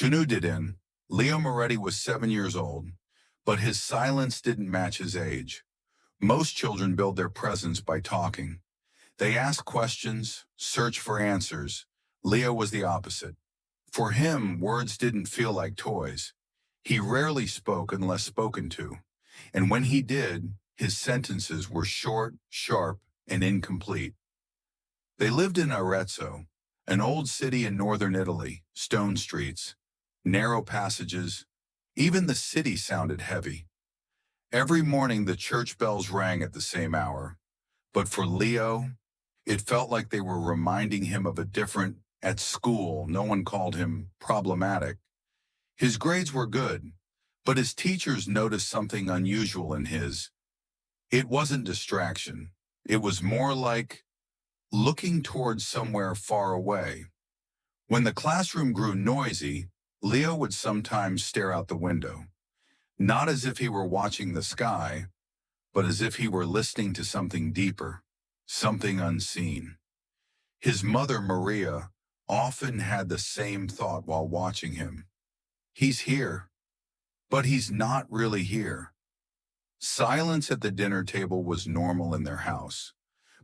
Shenudidin, Leo Moretti was 7 years old, but his silence didn't match his age. Most children build their presence by talking. They ask questions, search for answers. Leo was the opposite. For him, words didn't feel like toys. He rarely spoke unless spoken to, and when he did, his sentences were short, sharp, and incomplete. They lived in Arezzo, an old city in northern Italy, stone streets, narrow passages. Even the city sounded heavy. Every morning the church bells rang at the same hour, but for Leo, it felt like they were reminding him of a different. At school, no one called him problematic. His grades were good, but his teachers noticed something unusual in his. It wasn't distraction. It was more like looking towards somewhere far away. When the classroom grew noisy, Leo would sometimes stare out the window, not as if he were watching the sky, but as if he were listening to something deeper, something unseen. His mother, Maria, often had the same thought while watching him. He's here, but he's not really here. Silence at the dinner table was normal in their house,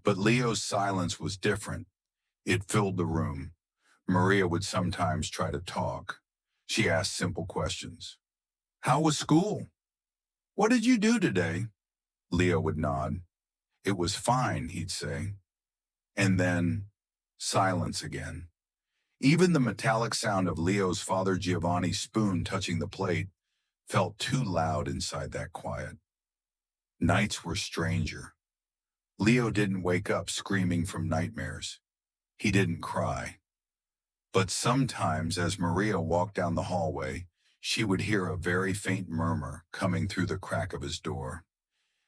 but Leo's silence was different. It filled the room. Maria would sometimes try to talk. She asked simple questions. "How was school? What did you do today?" Leo would nod. "It was fine," he'd say. And then silence again. Even the metallic sound of Leo's father Giovanni's spoon touching the plate felt too loud inside that quiet. Nights were stranger. Leo didn't wake up screaming from nightmares. He didn't cry. But sometimes as Maria walked down the hallway, she would hear a very faint murmur coming through the crack of his door.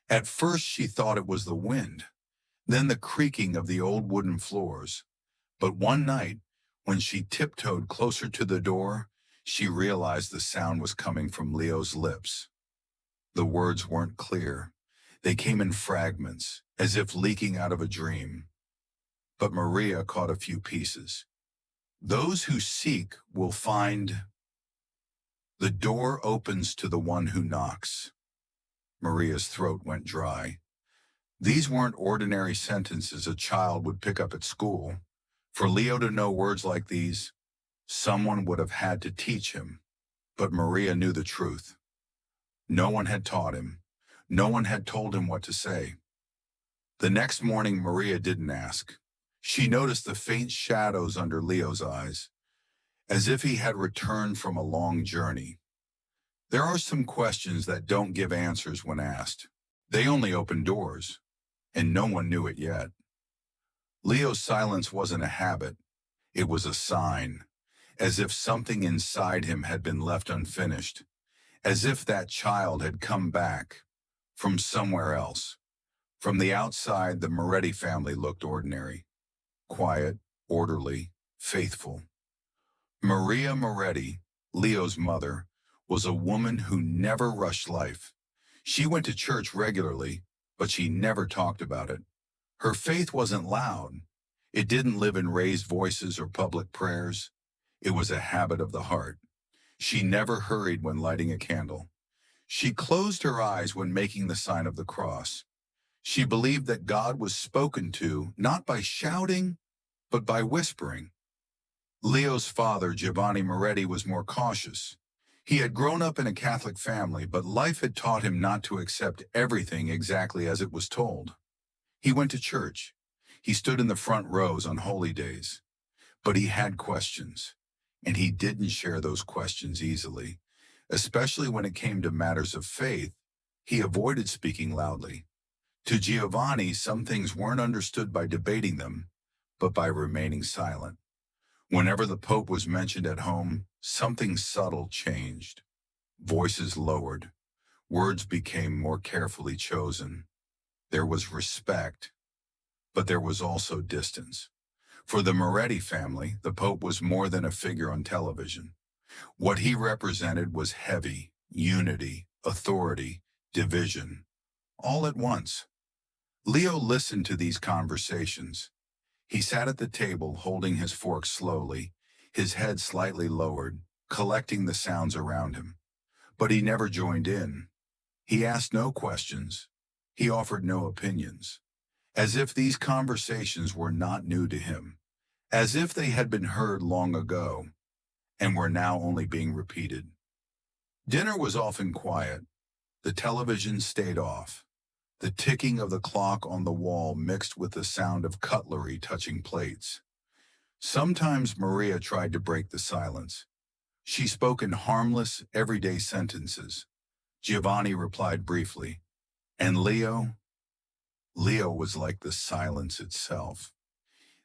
At first she thought it was the wind, then the creaking of the old wooden floors. But one night, when she tiptoed closer to the door, she realized the sound was coming from Leo's lips. The words weren't clear. They came in fragments, as if leaking out of a dream. But Maria caught a few pieces. "Those who seek will find. The door opens to the one who knocks." Maria's throat went dry. These weren't ordinary sentences a child would pick up at school. For Leo to know words like these, someone would have had to teach him. But Maria knew the truth. No one had taught him. No one had told him what to say. The next morning, Maria didn't ask. She noticed the faint shadows under Leo's eyes, as if he had returned from a long journey. There are some questions that don't give answers when asked. They only open doors, and no one knew it yet. Leo's silence wasn't a habit. It was a sign, as if something inside him had been left unfinished, as if that child had come back from somewhere else. From the outside, the Moretti family looked ordinary, quiet, orderly, faithful. Maria Moretti, Leo's mother, was a woman who never rushed life. She went to church regularly, but she never talked about it. Her faith wasn't loud. It didn't live in raised voices or public prayers. It was a habit of the heart. She never hurried when lighting a candle. She closed her eyes when making the sign of the cross. She believed that God was spoken to not by shouting, but by whispering. Leo's father, Giovanni Moretti, was more cautious. He had grown up in a Catholic family, but life had taught him not to accept everything exactly as it was told. He went to church. He stood in the front rows on holy days. But he had questions, and he didn't share those questions easily. Especially when it came to matters of faith, he avoided speaking loudly. To Giovanni, some things weren't understood by debating them, but by remaining silent. Whenever the Pope was mentioned at home, something subtle changed. Voices lowered. Words became more carefully chosen. There was respect, but there was also distance. For the Moretti family, the Pope was more than a figure on television. What he represented was heavy, unity, authority, division, all at once. Leo listened to these conversations. He sat at the table holding his fork slowly, his head slightly lowered, collecting the sounds around him. But he never joined in. He asked no questions. He offered no opinions. As if these conversations were not new to him. As if they had been heard long ago and were now only being repeated. Dinner was often quiet. The television stayed off. The ticking of the clock on the wall mixed with the sound of cutlery touching plates. Sometimes Maria tried to break the silence. She spoke in harmless, everyday sentences. Giovanni replied briefly. And Leo? Leo was like the silence itself.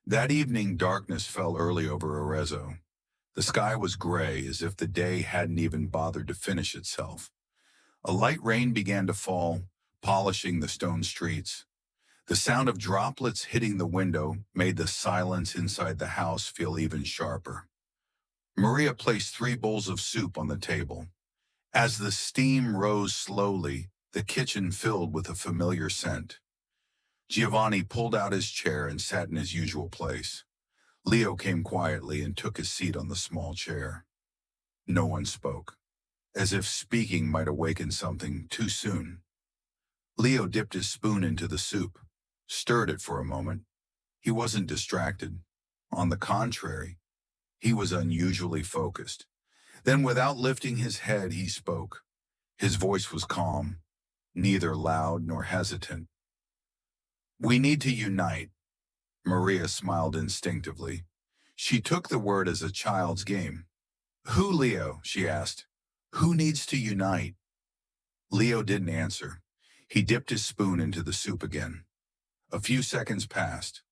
That evening, darkness fell early over Arezzo. The sky was gray, as if the day hadn't even bothered to finish itself. A light rain began to fall, polishing the stone streets. The sound of droplets hitting the window made the silence inside the house feel even sharper. Maria placed 3 bowls of soup on the table. As the steam rose slowly, the kitchen filled with a familiar scent. Giovanni pulled out his chair and sat in his usual place. Leo came quietly and took his seat on the small chair. No one spoke, as if speaking might awaken something too soon. Leo dipped his spoon into the soup, stirred it for a moment. He wasn't distracted. On the contrary, he was unusually focused. Then, without lifting his head, he spoke. His voice was calm, neither loud nor hesitant. "We need to unite." Maria smiled instinctively. She took the word as a child's game. "Who, Leo?" she asked. "Who needs to unite?" Leo didn't answer. He dipped his spoon into the soup again. A few seconds passed.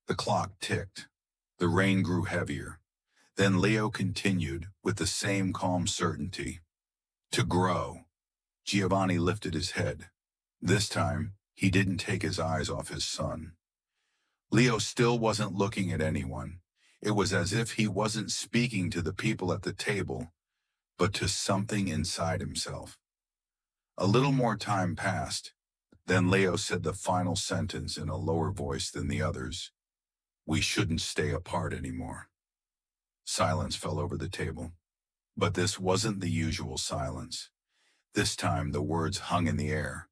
The clock ticked. The rain grew heavier. Then Leo continued with the same calm certainty. "To grow." Giovanni lifted his head. This time, he didn't take his eyes off his son. Leo still wasn't looking at anyone. It was as if he wasn't speaking to the people at the table, but to something inside himself. A little more time passed. Then Leo said the final sentence in a lower voice than the others. "We shouldn't stay apart anymore." Silence fell over the table. But this wasn't the usual silence. This time the words hung in the air.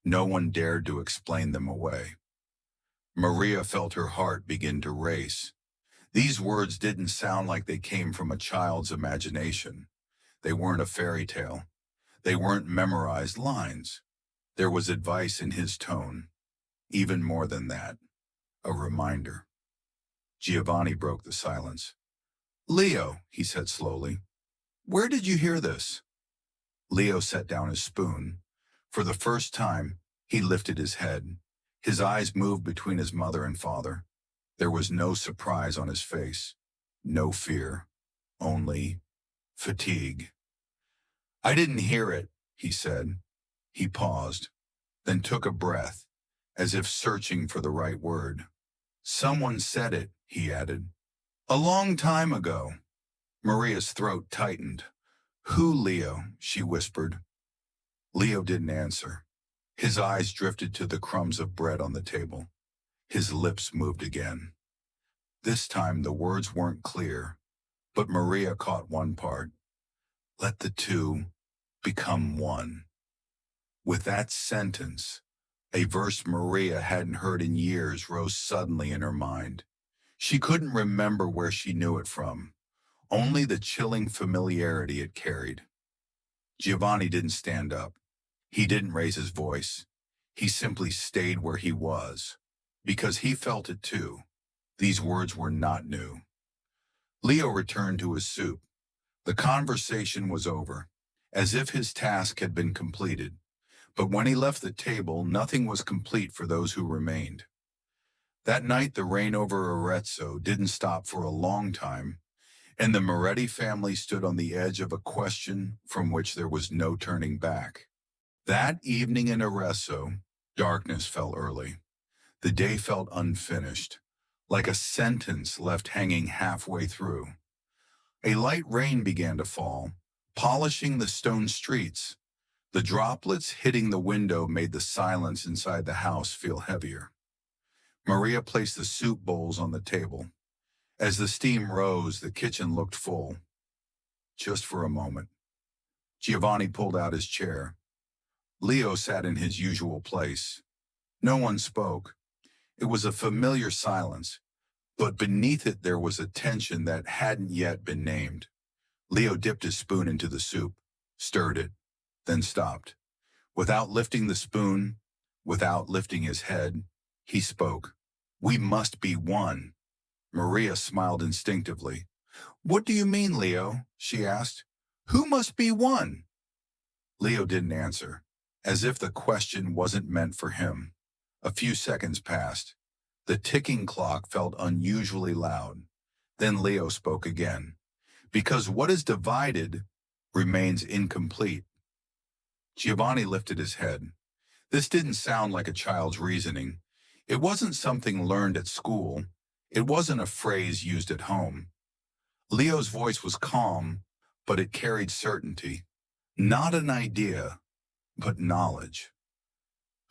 No one dared to explain them away. Maria felt her heart begin to race. These words didn't sound like they came from a child's imagination. They weren't a fairy tale. They weren't memorized lines. There was advice in his tone. Even more than that, a reminder. Giovanni broke the silence. "Leo," he said slowly, "where did you hear this?" Leo set down his spoon. For the first time, he lifted his head. His eyes moved between his mother and father. There was no surprise on his face, no fear, only fatigue. "I didn't hear it," he said. He paused, then took a breath, as if searching for the right word. "Someone said it," he added. "A long time ago." Maria's throat tightened. "Who, Leo?" she whispered. Leo didn't answer. His eyes drifted to the crumbs of bread on the table. His lips moved again. This time the words weren't clear, but Maria caught one part. "Let the two become one." With that sentence, a verse Maria hadn't heard in years rose suddenly in her mind. She couldn't remember where she knew it from, only the chilling familiarity it carried. Giovanni didn't stand up. He didn't raise his voice. He simply stayed where he was, because he felt it too. These words were not new. Leo returned to his soup. The conversation was over, as if his task had been completed. But when he left the table, nothing was complete for those who remained. That night, the rain over Arezzo didn't stop for a long time, and the Moretti family stood on the edge of a question from which there was no turning back. That evening in Arezzo, darkness fell early. The day felt unfinished, like a sentence left hanging halfway through. A light rain began to fall, polishing the stone streets. The droplets hitting the window made the silence inside the house feel heavier. Maria placed the soup bowls on the table. As the steam rose, the kitchen looked full. just for a moment. Giovanni pulled out his chair. Leo sat in his usual place. No one spoke. It was a familiar silence, but beneath it there was a tension that hadn't yet been named. Leo dipped his spoon into the soup, stirred it, then stopped. Without lifting the spoon, without lifting his head, he spoke. "We must be one." Maria smiled instinctively. "What do you mean, Leo?" she asked. "Who must be one?" Leo didn't answer, as if the question wasn't meant for him. A few seconds passed. The ticking clock felt unusually loud. Then Leo spoke again. "Because what is divided remains incomplete." Giovanni lifted his head. This didn't sound like a child's reasoning. It wasn't something learned at school. It wasn't a phrase used at home. Leo's voice was calm, but it carried certainty. Not an idea, but knowledge.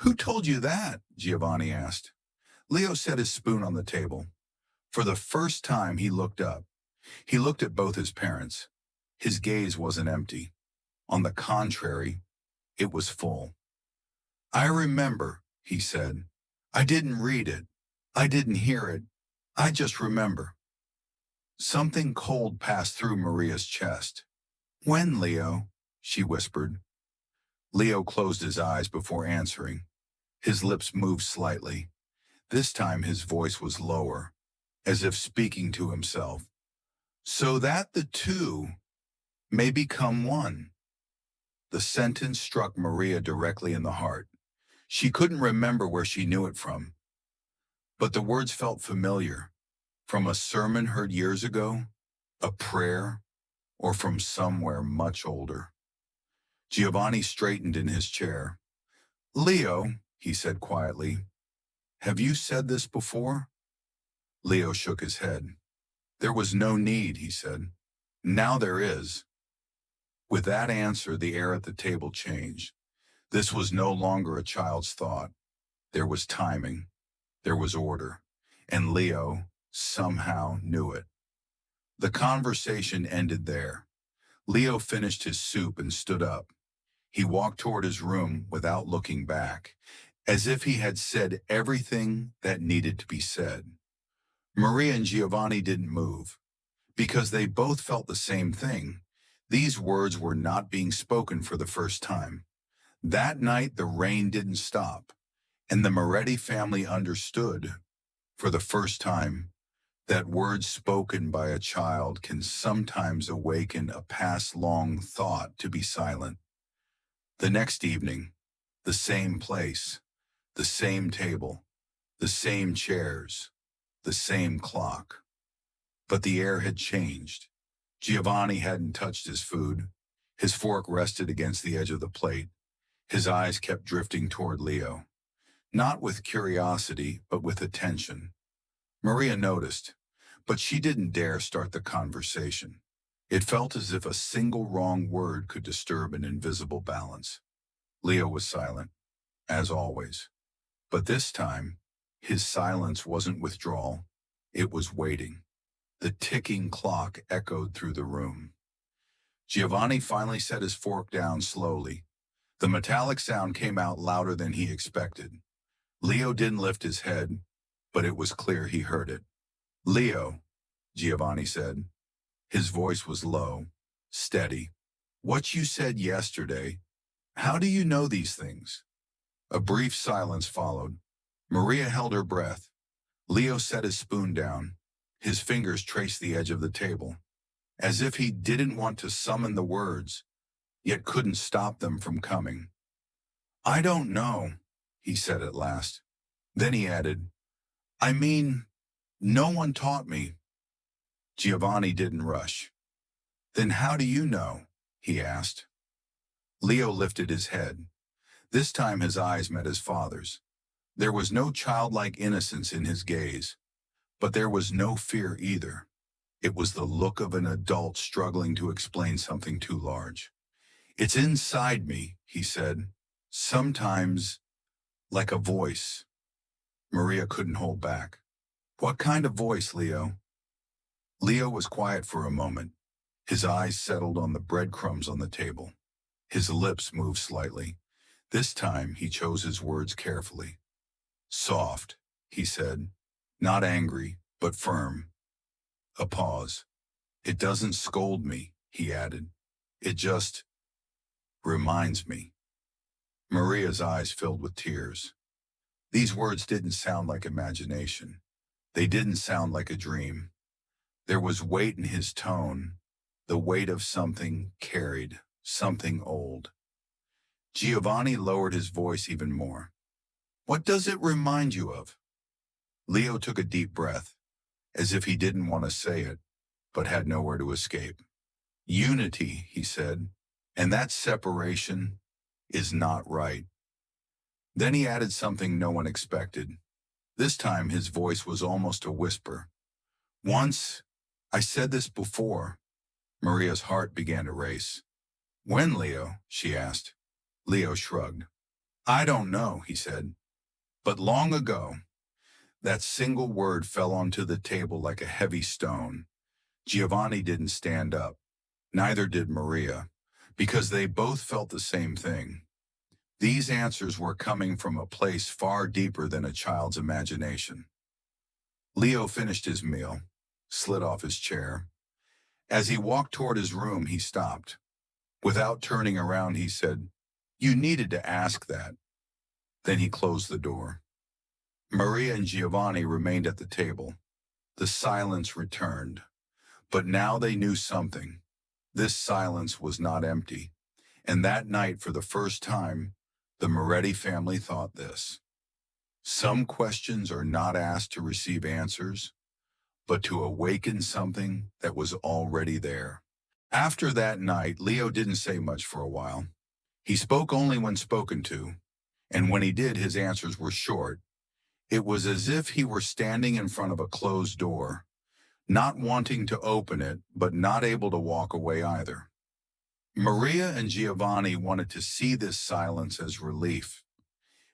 "Who told you that?" Giovanni asked. Leo set his spoon on the table. For the first time, he looked up. He looked at both his parents. His gaze wasn't empty. On the contrary, it was full. "I remember," he said. "I didn't read it. I didn't hear it. I just remember." Something cold passed through Maria's chest. "When, Leo?" she whispered. Leo closed his eyes before answering. His lips moved slightly. This time his voice was lower, as if speaking to himself. "So that the two may become one." The sentence struck Maria directly in the heart. She couldn't remember where she knew it from. But the words felt familiar, from a sermon heard years ago, a prayer, or from somewhere much older. Giovanni straightened in his chair. "Leo," he said quietly, "have you said this before?" Leo shook his head. "There was no need," he said. "Now there is." With that answer, the air at the table changed. This was no longer a child's thought. There was timing. There was order. And Leo somehow knew it. The conversation ended there. Leo finished his soup and stood up. He walked toward his room without looking back, as if he had said everything that needed to be said. Maria and Giovanni didn't move, because they both felt the same thing. These words were not being spoken for the first time. That night, the rain didn't stop, and the Moretti family understood, for the first time, that words spoken by a child can sometimes awaken a past-long thought to be silent. The next evening, the same place, the same table, the same chairs, the same clock. But the air had changed. Giovanni hadn't touched his food. His fork rested against the edge of the plate. His eyes kept drifting toward Leo. Not with curiosity, but with attention. Maria noticed, but she didn't dare start the conversation. It felt as if a single wrong word could disturb an invisible balance. Leo was silent, as always. But this time, his silence wasn't withdrawal. It was waiting. The ticking clock echoed through the room. Giovanni finally set his fork down slowly. The metallic sound came out louder than he expected. Leo didn't lift his head, but it was clear he heard it. "Leo," Giovanni said. His voice was low, steady. "What you said yesterday, how do you know these things?" A brief silence followed. Maria held her breath. Leo set his spoon down. His fingers traced the edge of the table, as if he didn't want to summon the words, yet couldn't stop them from coming. "I don't know," he said at last. Then he added, "I mean, no one taught me." Giovanni didn't rush. "Then how do you know?" he asked. Leo lifted his head. This time his eyes met his father's. There was no childlike innocence in his gaze, but there was no fear either. It was the look of an adult struggling to explain something too large. "It's inside me," he said. "Sometimes, like a voice." Maria couldn't hold back. "What kind of voice, Leo?" Leo was quiet for a moment. His eyes settled on the breadcrumbs on the table. His lips moved slightly. This time he chose his words carefully. Soft, he said. Not angry, but firm. A pause. It doesn't scold me, he added. It just reminds me. Maria's eyes filled with tears. These words didn't sound like imagination. They didn't sound like a dream. There was weight in his tone, the weight of something carried, something old. Giovanni lowered his voice even more. What does it remind you of? Leo took a deep breath, as if he didn't want to say it, but had nowhere to escape. Unity, he said, and that separation is not right. Then he added something no one expected. This time his voice was almost a whisper. Once, I said this before. Maria's heart began to race. When, Leo? She asked. Leo shrugged. I don't know, he said. But long ago, that single word fell onto the table like a heavy stone. Giovanni didn't stand up. Neither did Maria, because they both felt the same thing. These answers were coming from a place far deeper than a child's imagination. Leo finished his meal, slid off his chair. As he walked toward his room, he stopped. Without turning around, he said, You needed to ask that. Then he closed the door. Maria and Giovanni remained at the table. The silence returned. But now they knew something. This silence was not empty. And that night, for the first time, the Moretti family thought this. Some questions are not asked to receive answers, but to awaken something that was already there. After that night, Leo didn't say much for a while. He spoke only when spoken to, and when he did, his answers were short. It was as if he were standing in front of a closed door, not wanting to open it, but not able to walk away either. Maria and Giovanni wanted to see this silence as relief.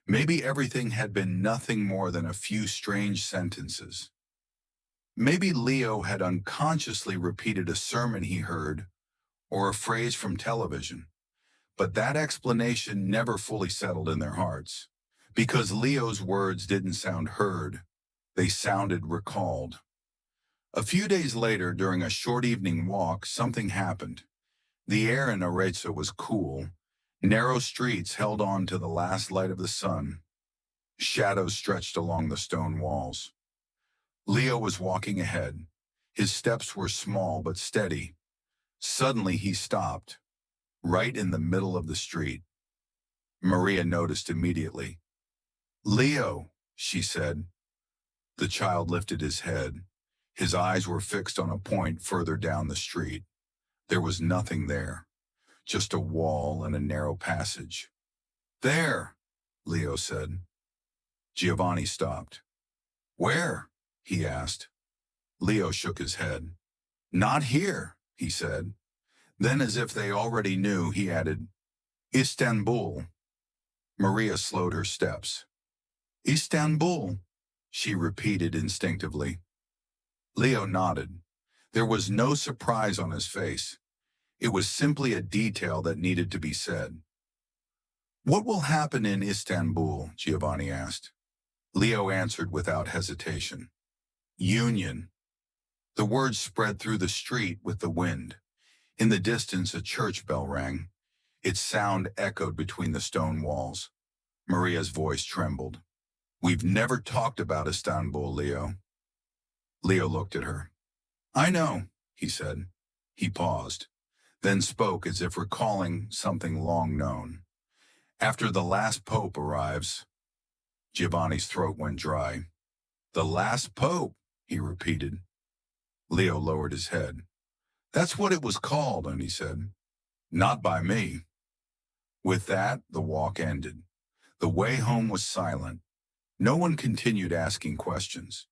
Maybe everything had been nothing more than a few strange sentences. Maybe Leo had unconsciously repeated a sermon he heard or a phrase from television, but that explanation never fully settled in their hearts, because Leo's words didn't sound heard, they sounded recalled. A few days later, during a short evening walk, something happened. The air in Arezzo was cool. Narrow streets held on to the last light of the sun. Shadows stretched along the stone walls. Leo was walking ahead. His steps were small but steady. Suddenly he stopped, right in the middle of the street. Maria noticed immediately. Leo, she said. The child lifted his head. His eyes were fixed on a point further down the street. There was nothing there, just a wall and a narrow passage. There, Leo said. Giovanni stopped. Where? He asked. Leo shook his head. Not here, he said. Then, as if they already knew, he added, Istanbul. Maria slowed her steps. Istanbul, she repeated instinctively. Leo nodded. There was no surprise on his face. It was simply a detail that needed to be said. What will happen in Istanbul? Giovanni asked. Leo answered without hesitation. Union. The words spread through the street with the wind. In the distance, a church bell rang. Its sound echoed between the stone walls. Maria's voice trembled. We've never talked about Istanbul, Leo. Leo looked at her. I know, he said. He paused, then spoke as if recalling something long known. After the last pope arrives, Giovanni's throat went dry. The last pope, he repeated. Leo lowered his head. That's what it was called, and he said. Not by me. With that, the walk ended. The way home was silent. No one continued asking questions,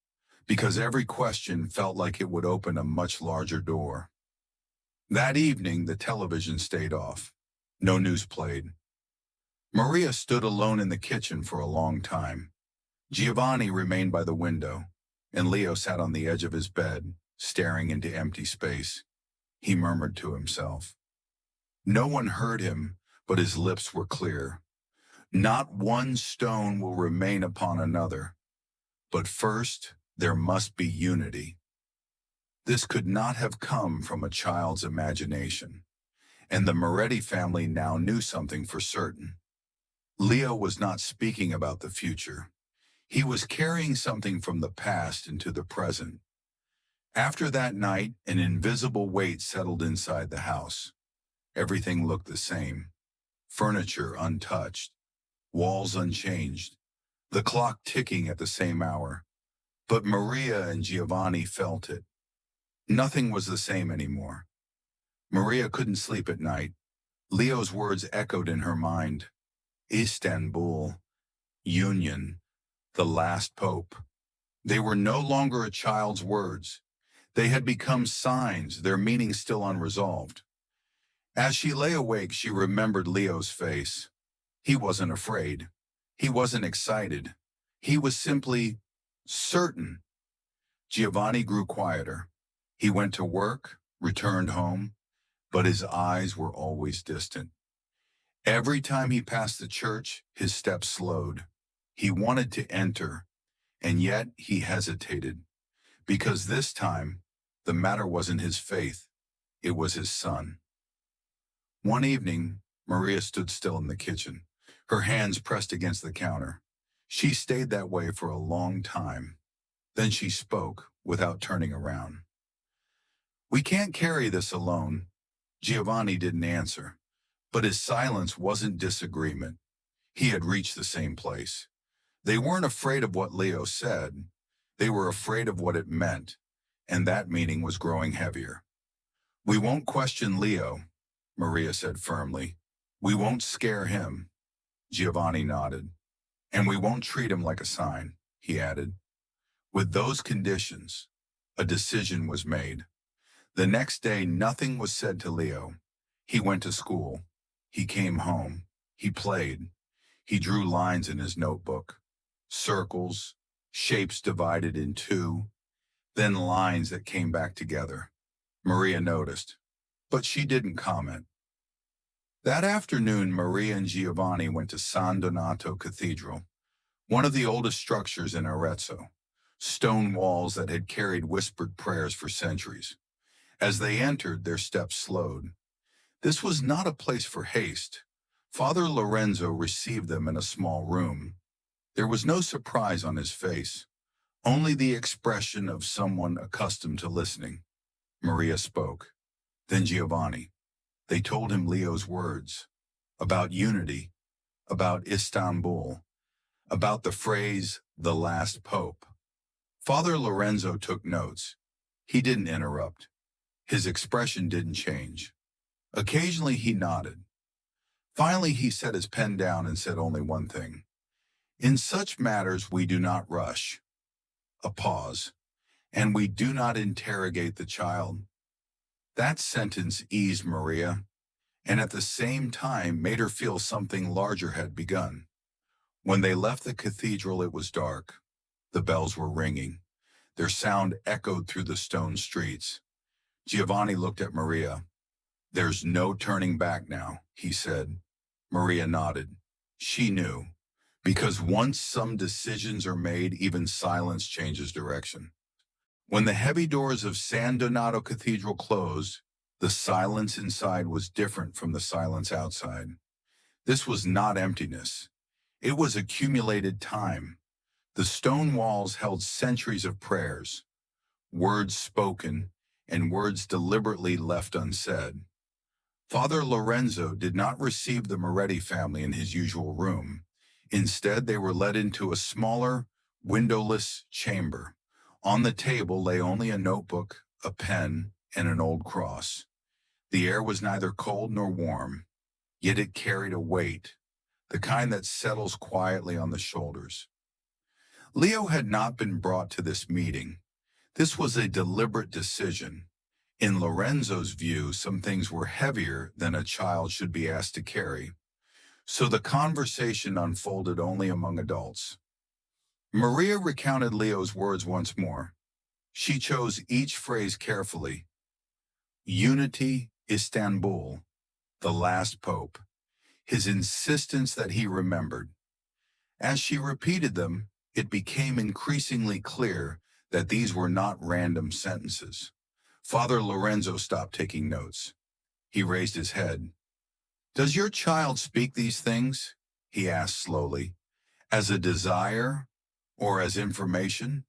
because every question felt like it would open a much larger door. That evening, the television stayed off. No news played. Maria stood alone in the kitchen for a long time. Giovanni remained by the window, and Leo sat on the edge of his bed, staring into empty space. he murmured to himself. No one heard him, but his lips were clear. Not one stone will remain upon another, but first there must be unity. This could not have come from a child's imagination, and the Moretti family now knew something for certain. Leo was not speaking about the future. He was carrying something from the past into the present. After that night, an invisible weight settled inside the house. Everything looked the same. Furniture untouched, walls unchanged, the clock ticking at the same hour. But Maria and Giovanni felt it. Nothing was the same anymore. Maria couldn't sleep at night. Leo's words echoed in her mind. Istanbul, union, the last pope. They were no longer a child's words. They had become signs, their meaning still unresolved. As she lay awake, she remembered Leo's face. He wasn't afraid. He wasn't excited. He was simply certain. Giovanni grew quieter. He went to work, returned home, but his eyes were always distant. Every time he passed the church, his steps slowed. He wanted to enter, and yet he hesitated, because this time, the matter wasn't his faith, it was his son. One evening, Maria stood still in the kitchen, her hands pressed against the counter. She stayed that way for a long time. Then she spoke, without turning around. We can't carry this alone. Giovanni didn't answer, but his silence wasn't disagreement. He had reached the same place. They weren't afraid of what Leo said. They were afraid of what it meant, and that meaning was growing heavier. We won't question Leo, Maria said firmly. We won't scare him. Giovanni nodded. And we won't treat him like a sign, he added. With those conditions, a decision was made. The next day, nothing was said to Leo. He went to school. He came home. He played. He drew lines in his notebook. Circles, shapes divided in two, then lines that came back together. Maria noticed, but she didn't comment. That afternoon, Maria and Giovanni went to San Donato Cathedral, one of the oldest structures in Arezzo, stone walls that had carried whispered prayers for centuries. As they entered, their steps slowed. This was not a place for haste. Father Lorenzo received them in a small room. There was no surprise on his face, only the expression of someone accustomed to listening. Maria spoke, then Giovanni. They told him Leo's words, about unity, about Istanbul, about the phrase, the last pope. Father Lorenzo took notes. He didn't interrupt. His expression didn't change. Occasionally he nodded. Finally he set his pen down and said only one thing. In such matters we do not rush. A pause. And we do not interrogate the child. That sentence eased Maria, and at the same time made her feel something larger had begun. When they left the cathedral, it was dark. The bells were ringing. Their sound echoed through the stone streets. Giovanni looked at Maria. There's no turning back now, he said. Maria nodded. She knew, because once some decisions are made, even silence changes direction. When the heavy doors of San Donato Cathedral closed, the silence inside was different from the silence outside. This was not emptiness. It was accumulated time. The stone walls held centuries of prayers, words spoken, and words deliberately left unsaid. Father Lorenzo did not receive the Moretti family in his usual room. Instead, they were led into a smaller, windowless chamber. On the table lay only a notebook, a pen, and an old cross. The air was neither cold nor warm, yet it carried a weight, the kind that settles quietly on the shoulders. Leo had not been brought to this meeting. This was a deliberate decision. In Lorenzo's view, some things were heavier than a child should be asked to carry. So the conversation unfolded only among adults. Maria recounted Leo's words once more. She chose each phrase carefully. Unity, Istanbul, the last pope, his insistence that he remembered. As she repeated them, it became increasingly clear that these were not random sentences. Father Lorenzo stopped taking notes. He raised his head. "Does your child speak these things?" he asked slowly. "As a desire or as information?"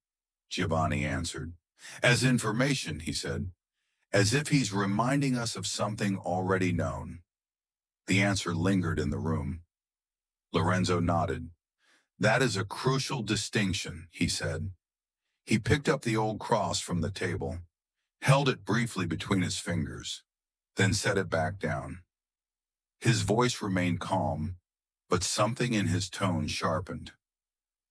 Giovanni answered. "As information," he said, "as if he's reminding us of something already known." The answer lingered in the room. Lorenzo nodded. "That is a crucial distinction," he said. He picked up the old cross from the table, held it briefly between his fingers, then set it back down. His voice remained calm, but something in his tone sharpened.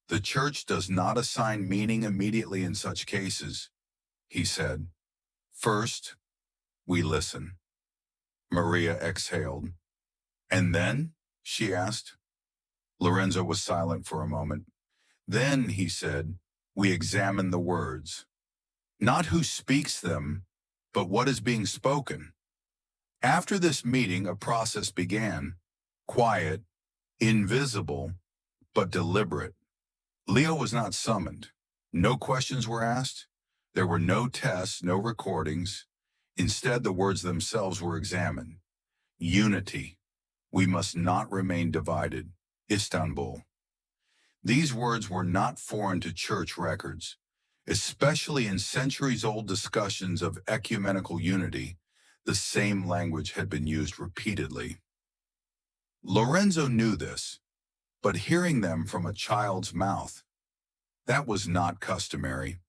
"The Church does not assign meaning immediately in such cases," he said. "First, we listen." Maria exhaled. "And then?" she asked. Lorenzo was silent for a moment. "Then," he said, "we examine the words. Not who speaks them, but what is being spoken." After this meeting, a process began. Quiet, invisible, but deliberate. Leo was not summoned. No questions were asked. There were no tests, no recordings. Instead, the words themselves were examined. Unity. We must not remain divided. Istanbul. These words were not foreign to church records, especially in centuries-old discussions of ecumenical unity. The same language had been used repeatedly. Lorenzo knew this, but hearing them from a child's mouth, that was not customary.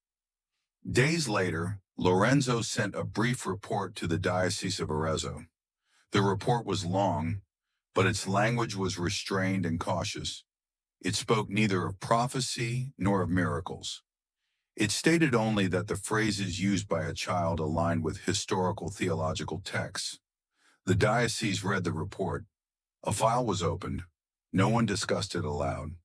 Days later, Lorenzo sent a brief report to the Diocese of Arezzo. The report was long, but its language was restrained and cautious. It spoke neither of prophecy nor of miracles. It stated only that the phrases used by a child aligned with historical theological texts. The diocese read the report. A file was opened. No one discussed it aloud,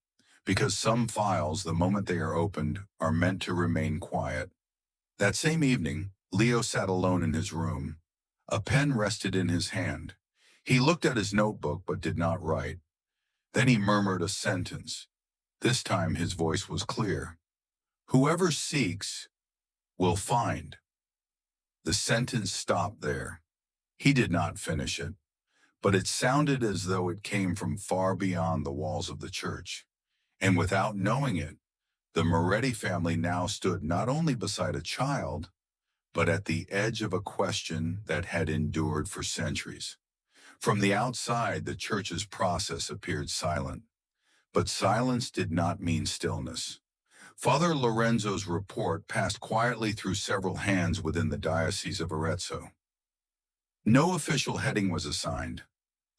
because some files, the moment they are opened, are meant to remain quiet. That same evening, Leo sat alone in his room. A pen rested in his hand. He looked at his notebook but did not write. Then he murmured a sentence. This time his voice was clear. "Whoever seeks will find." The sentence stopped there. He did not finish it, but it sounded as though it came from far beyond the walls of the church. And without knowing it, the Moretti family now stood not only beside a child, but at the edge of a question that had endured for centuries. From the outside, the church's process appeared silent, but silence did not mean stillness. Father Lorenzo's report passed quietly through several hands within the Diocese of Arezzo. No official heading was assigned.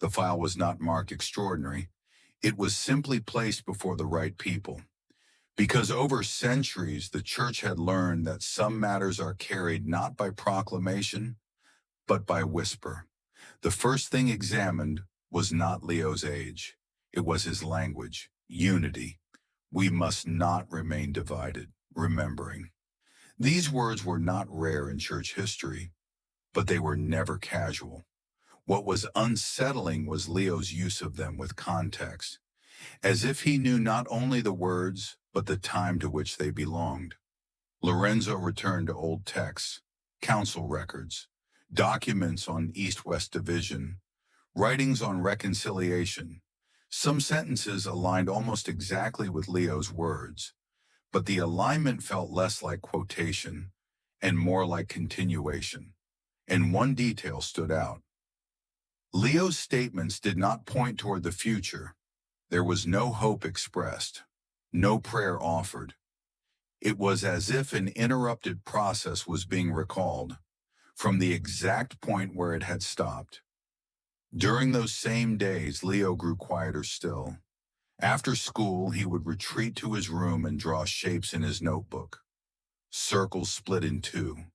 The file was not marked extraordinary. It was simply placed before the right people. Because over centuries, the Church had learned that some matters are carried not by proclamation, but by whisper. The first thing examined was not Leo's age. It was his language, unity. We must not remain divided, remembering. These words were not rare in church history, but they were never casual. What was unsettling was Leo's use of them with context, as if he knew not only the words, but the time to which they belonged. Lorenzo returned to old texts, council records, documents on East-West division, writings on reconciliation. Some sentences aligned almost exactly with Leo's words, but the alignment felt less like quotation and more like continuation. And one detail stood out. Leo's statements did not point toward the future. There was no hope expressed, no prayer offered. It was as if an interrupted process was being recalled from the exact point where it had stopped. During those same days, Leo grew quieter still. After school, he would retreat to his room and draw shapes in his notebook. Circles split in two,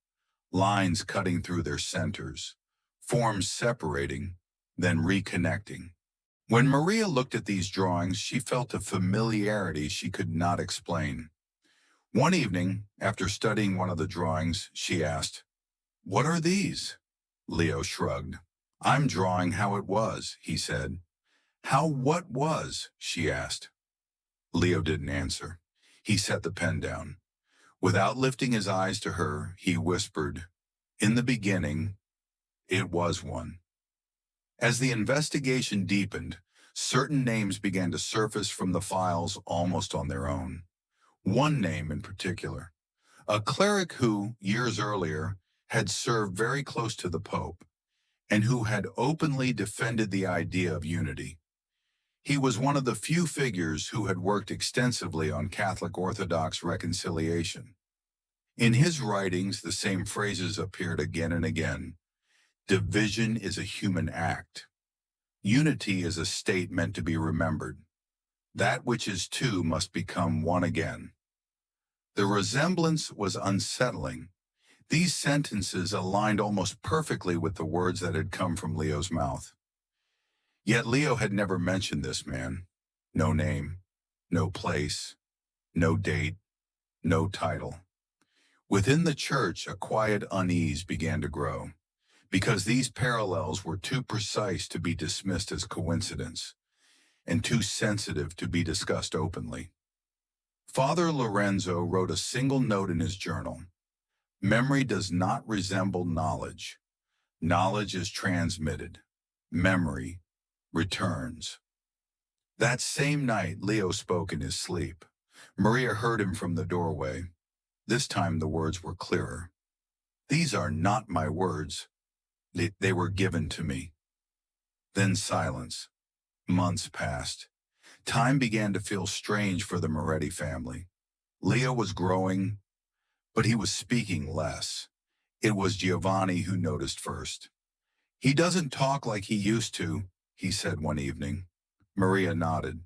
lines cutting through their centers, forms separating, then reconnecting. When Maria looked at these drawings, she felt a familiarity she could not explain. One evening, after studying one of the drawings, she asked, "What are these?" Leo shrugged. I'm drawing how it was, he said. How what was? She asked. Leo didn't answer. He set the pen down. Without lifting his eyes to her, he whispered, in the beginning, it was one. As the investigation deepened, certain names began to surface from the files almost on their own. One name in particular, a cleric who, years earlier, had served very close to the Pope, and who had openly defended the idea of unity. He was one of the few figures who had worked extensively on Catholic Orthodox reconciliation. In his writings, the same phrases appeared again and again. Division is a human act. Unity is a state meant to be remembered. That which is two must become one again. The resemblance was unsettling. These sentences aligned almost perfectly with the words that had come from Leo's mouth. Yet Leo had never mentioned this man. No name, no place, no date, no title. Within the church, a quiet unease began to grow, because these parallels were too precise to be dismissed as coincidence, and too sensitive to be discussed openly. Father Lorenzo wrote a single note in his journal. Memory does not resemble knowledge. Knowledge is transmitted. Memory returns. That same night, Leo spoke in his sleep. Maria heard him from the doorway. This time the words were clearer. These are not my words. They were given to me. Then silence. Months passed. Time began to feel strange for the Moretti family. Leo was growing, but he was speaking less. It was Giovanni who noticed first. He doesn't talk like he used to, he said one evening. Maria nodded.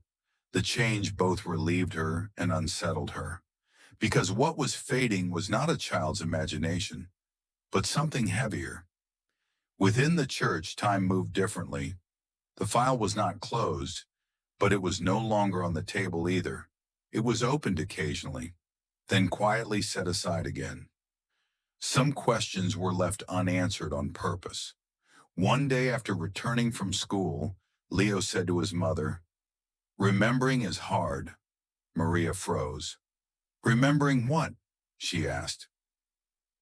The change both relieved her and unsettled her, because what was fading was not a child's imagination, but something heavier. Within the church, time moved differently. The file was not closed, but it was no longer on the table either. It was opened occasionally, then quietly set aside again. Some questions were left unanswered on purpose. One day after returning from school, Leo said to his mother, "Remembering is hard." Maria froze. "Remembering what?" she asked.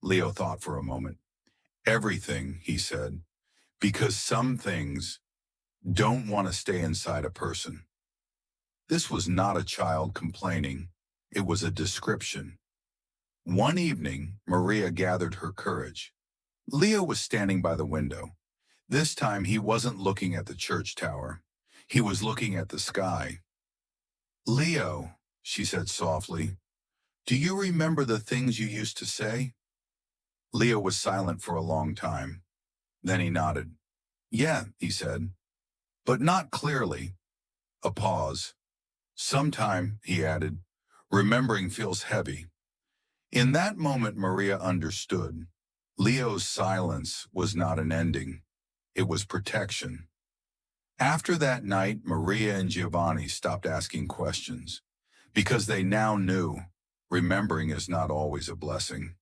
Leo thought for a moment. "Everything," he said, "because some things don't want to stay inside a person." This was not a child complaining. It was a description. One evening, Maria gathered her courage. Leo was standing by the window. This time he wasn't looking at the church tower. He was looking at the sky. "Leo," she said softly, "do you remember the things you used to say?" Leo was silent for a long time. Then he nodded. "Yeah," he said, "but not clearly." A pause. "Sometime," he added, "remembering feels heavy." In that moment, Maria understood. Leo's silence was not an ending. It was protection. After that night, Maria and Giovanni stopped asking questions, because they now knew remembering is not always a blessing.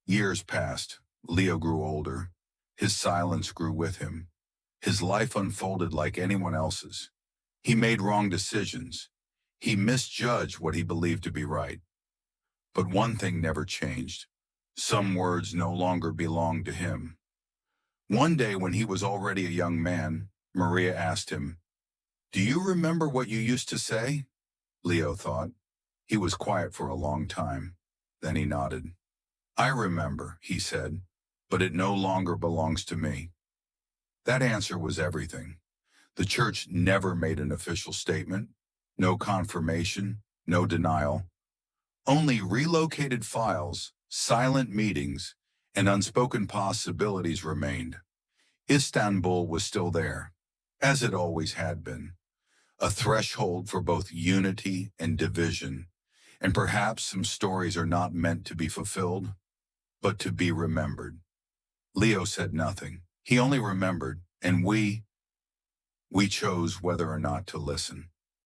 Years passed. Leo grew older. His silence grew with him. His life unfolded like anyone else's. He made wrong decisions. He misjudged what he believed to be right. But one thing never changed. Some words no longer belonged to him. One day when he was already a young man, Maria asked him, "Do you remember what you used to say?" Leo thought. He was quiet for a long time. Then he nodded. "I remember," he said, "but it no longer belongs to me." That answer was everything. The church never made an official statement. No confirmation, no denial. Only relocated files, silent meetings, and unspoken possibilities remained. Istanbul was still there, as it always had been, a threshold for both unity and division, and perhaps some stories are not meant to be fulfilled, but to be remembered. Leo said nothing. He only remembered, and we chose whether or not to listen.